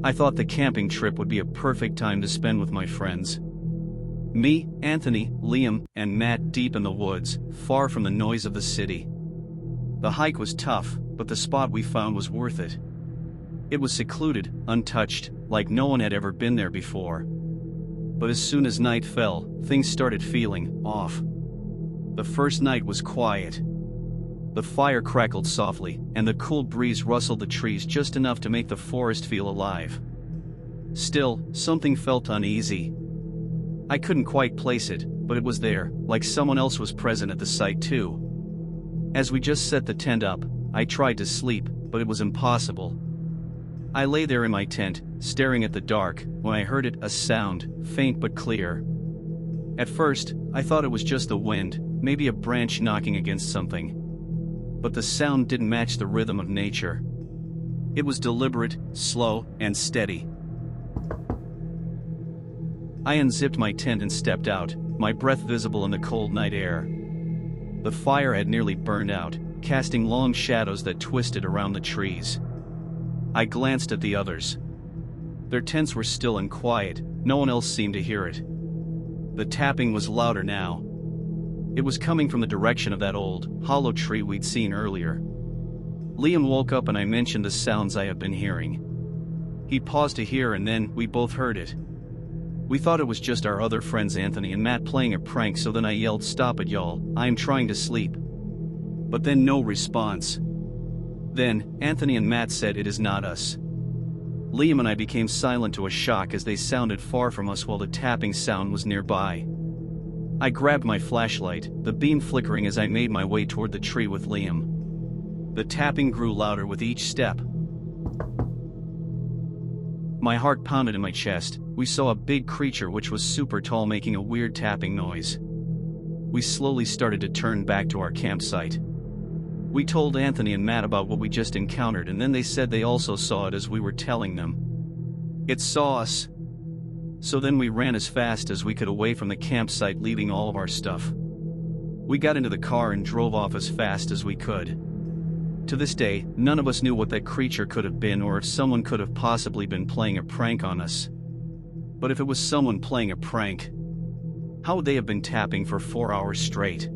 I thought the camping trip would be a perfect time to spend with my friends. Me, Anthony, Liam, and Matt deep in the woods, far from the noise of the city. The hike was tough, but the spot we found was worth it. It was secluded, untouched, like no one had ever been there before. But as soon as night fell, things started feeling off. The first night was quiet. The fire crackled softly, and the cool breeze rustled the trees just enough to make the forest feel alive. Still, something felt uneasy. I couldn't quite place it, but it was there, like someone else was present at the site too. As we just set the tent up, I tried to sleep, but it was impossible. I lay there in my tent, staring at the dark, when I heard it, a sound, faint but clear. At first, I thought it was just the wind, maybe a branch knocking against something. But the sound didn't match the rhythm of nature. It was deliberate, slow, and steady. I unzipped my tent and stepped out, my breath visible in the cold night air. The fire had nearly burned out, casting long shadows that twisted around the trees. I glanced at the others. Their tents were still and quiet, no one else seemed to hear it. The tapping was louder now. It was coming from the direction of that old, hollow tree we'd seen earlier. Liam woke up and I mentioned the sounds I had been hearing. He paused to hear and then we both heard it. We thought it was just our other friends Anthony and Matt playing a prank, so then I yelled, "Stop it y'all, I am trying to sleep." But then no response. Then, Anthony and Matt said, "It is not us." Liam and I became silent to a shock as they sounded far from us while the tapping sound was nearby. I grabbed my flashlight, the beam flickering as I made my way toward the tree with Liam. The tapping grew louder with each step. My heart pounded in my chest. We saw a big creature which was super tall making a weird tapping noise. We slowly started to turn back to our campsite. We told Anthony and Matt about what we just encountered and then they said they also saw it as we were telling them. It saw us. So then we ran as fast as we could away from the campsite, leaving all of our stuff. We got into the car and drove off as fast as we could. To this day, none of us knew what that creature could have been or if someone could have possibly been playing a prank on us. But if it was someone playing a prank, how would they have been tapping for 4 hours straight?